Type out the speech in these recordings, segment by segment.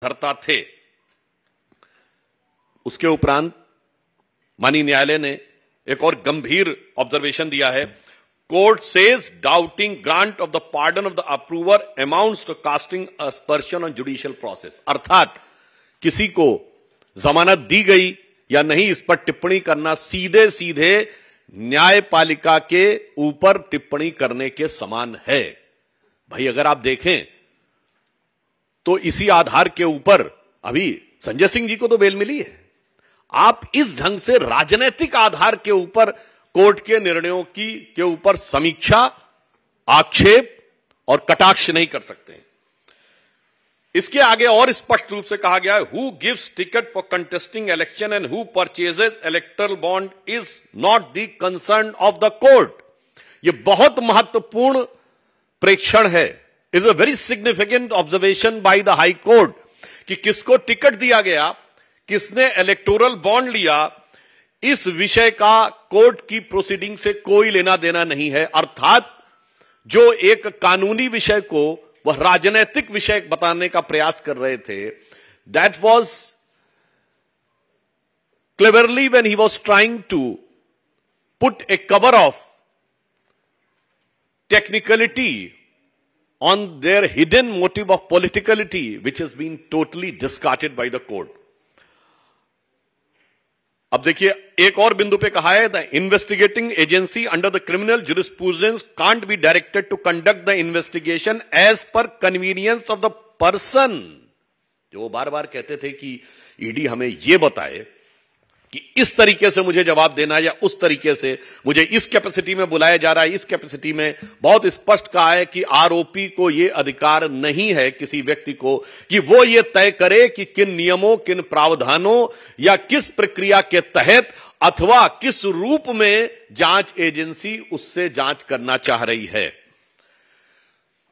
धरता थे। उसके उपरांत माननीय न्यायालय ने एक और गंभीर ऑब्जर्वेशन दिया है। Court says doubting grant of the pardon of the approver amounts to casting aspersion on judicial process. अर्थात किसी को जमानत दी गई या नहीं, इस पर टिप्पणी करना सीधे सीधे न्यायपालिका के ऊपर टिप्पणी करने के समान है। भाई अगर आप देखें तो इसी आधार के ऊपर अभी संजय सिंह जी को तो बेल मिली है। आप इस ढंग से राजनीतिक आधार के ऊपर कोर्ट के निर्णयों के ऊपर समीक्षा, आक्षेप और कटाक्ष नहीं कर सकते। इसके आगे और स्पष्ट रूप से कहा गया है, who gives ticket for contesting election and who purchases electoral bond is not the concern of the court. यह बहुत महत्वपूर्ण प्रेक्षण है, is a very significant observation by the high court कि किसको टिकट दिया गया, किसने इलेक्टोरल बॉन्ड लिया, इस विषय का कोर्ट की प्रोसीडिंग से कोई लेना देना नहीं है। अर्थात जो एक कानूनी विषय को वह राजनीतिक विषय बताने का प्रयास कर रहे थे, that was cleverly when he was trying to put a cover of technicality on their hidden motive of politicality, which has been totally discarded by the court. अब देखिए एक और बिंदु पे कहा है, the investigating agency under the criminal jurisprudence can't be directed to conduct the investigation as per convenience of the person. जो वो बार बार कहते थे कि ईडी हमें यह बताए कि इस तरीके से मुझे जवाब देना या उस तरीके से मुझे इस कैपेसिटी में बुलाया जा रहा है, इस कैपेसिटी में। बहुत स्पष्ट कहा है कि आरोपी को यह अधिकार नहीं है किसी व्यक्ति को कि वो ये तय करे कि किन नियमों, किन प्रावधानों या किस प्रक्रिया के तहत अथवा किस रूप में जांच एजेंसी उससे जांच करना चाह रही है।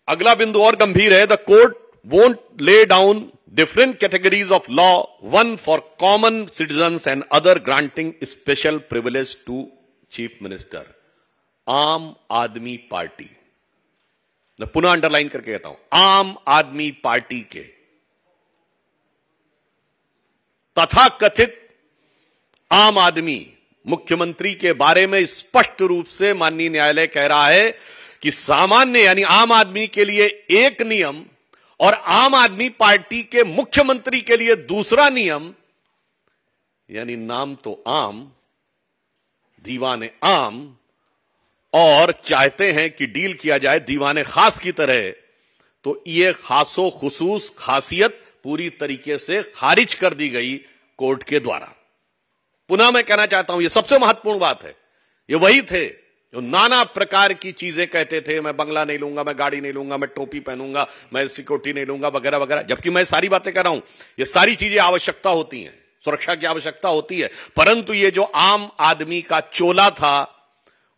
अगला बिंदु और गंभीर है, the court won't lay down different categories of law, one for common citizens and other granting special privilege to chief minister. आम आदमी पार्टी, मैं पुनः अंडरलाइन करके कहता हूं, आम आदमी पार्टी के तथा कथित आम आदमी मुख्यमंत्री के बारे में स्पष्ट रूप से माननीय न्यायालय कह रहा है कि सामान्य यानी आम आदमी के लिए एक नियम और आम आदमी पार्टी के मुख्यमंत्री के लिए दूसरा नियम, यानी नाम तो आम, दीवाने आम, और चाहते हैं कि डील किया जाए दीवाने खास की तरह। तो यह खासो खुसूस खासियत पूरी तरीके से खारिज कर दी गई कोर्ट के द्वारा। पुनः मैं कहना चाहता हूं, यह सबसे महत्वपूर्ण बात है। ये वही थे जो नाना प्रकार की चीजें कहते थे, मैं बंगला नहीं लूंगा, मैं गाड़ी नहीं लूंगा, मैं टोपी पहनूंगा, मैं सिक्योरिटी नहीं लूंगा, वगैरह वगैरह। जबकि मैं सारी बातें कर रहा हूं, ये सारी चीजें आवश्यकता होती हैं, सुरक्षा की आवश्यकता होती है, परंतु ये जो आम आदमी का चोला था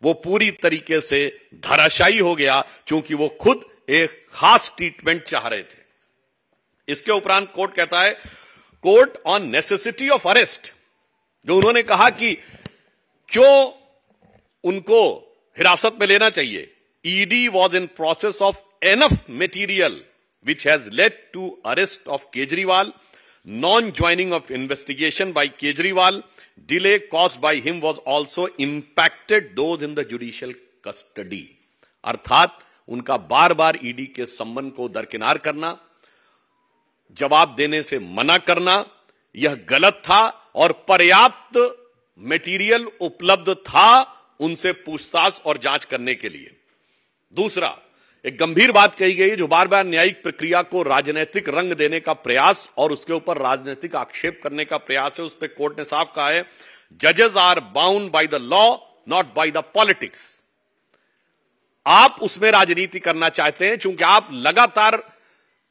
वो पूरी तरीके से धराशायी हो गया, क्योंकि वो खुद एक खास ट्रीटमेंट चाह रहे थे। इसके उपरांत कोर्ट कहता है, court on necessity of arrest, जो उन्होंने कहा कि क्यों उनको हिरासत में लेना चाहिए। ED was in process of enough material which has led to arrest of Kejriwal, non joining of investigation by Kejriwal, delay caused by him was also impacted those in the judicial custody. अर्थात उनका बार बार ईडी के संबंध को दरकिनार करना, जवाब देने से मना करना, यह गलत था और पर्याप्त मटेरियल उपलब्ध था उनसे पूछताछ और जांच करने के लिए। दूसरा, एक गंभीर बात कही गई जो बार बार न्यायिक प्रक्रिया को राजनीतिक रंग देने का प्रयास और उसके ऊपर राजनीतिक आक्षेप करने का प्रयास है। उस पर कोर्ट ने साफ कहा है, जजेस are bound by the law not by the politics. आप उसमें राजनीति करना चाहते हैं, चूंकि आप लगातार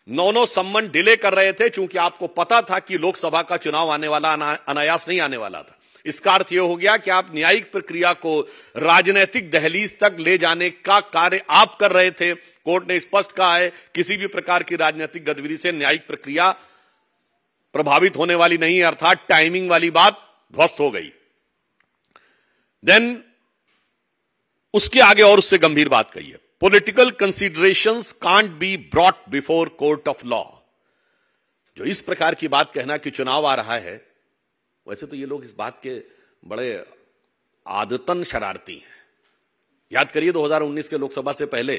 नौ सम्मन डिले कर रहे थे, चूंकि आपको पता था कि लोकसभा का चुनाव आने वाला, अनायास नहीं आने वाला था। इसका अर्थ यह हो गया कि आप न्यायिक प्रक्रिया को राजनीतिक दहलीज तक ले जाने का कार्य आप कर रहे थे। कोर्ट ने स्पष्ट कहा है, किसी भी प्रकार की राजनीतिक गतिविधि से न्यायिक प्रक्रिया प्रभावित होने वाली नहीं है, अर्थात टाइमिंग वाली बात ध्वस्त हो गई। देन उसके आगे और उससे गंभीर बात कही है, political considerations can't be brought before court of law. जो इस प्रकार की बात कहना कि चुनाव आ रहा है, वैसे तो ये लोग इस बात के बड़े आदतन शरारती हैं। याद करिए 2019 के लोकसभा से पहले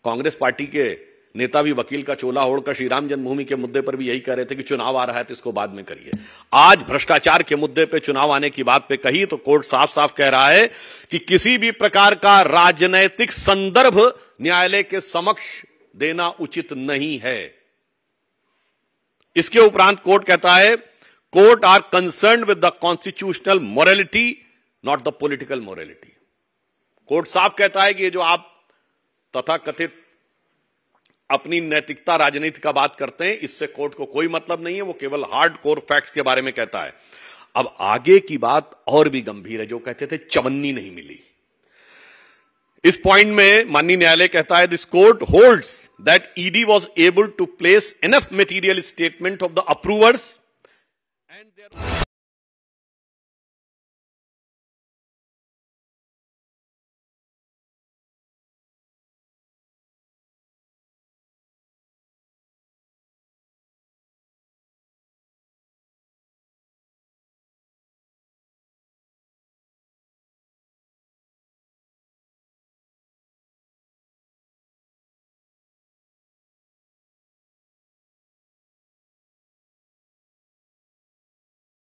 कांग्रेस पार्टी के नेता भी वकील का चोला ओढ़कर श्री राम जन्मभूमि के मुद्दे पर भी यही कह रहे थे कि चुनाव आ रहा है तो इसको बाद में करिए। आज भ्रष्टाचार के मुद्दे पे चुनाव आने की बात पे कही तो कोर्ट साफ साफ कह रहा है कि किसी भी प्रकार का राजनैतिक संदर्भ न्यायालय के समक्ष देना उचित नहीं है। इसके उपरांत कोर्ट कहता है, court are concerned with the constitutional morality not the political morality. Court साफ कहता है कि ये जो आप तथाकथित अपनी नैतिकता राजनीति का बात करते हैं, इससे कोर्ट को कोई मतलब नहीं है, वो केवल हार्ड कोर फैक्ट्स के बारे में कहता है। अब आगे की बात और भी गंभीर है, जो कहते थे चवन्नी नहीं मिली। इस पॉइंट में माननीय न्यायालय कहता है, this court holds that ED was able to place enough material statement of the approvers and there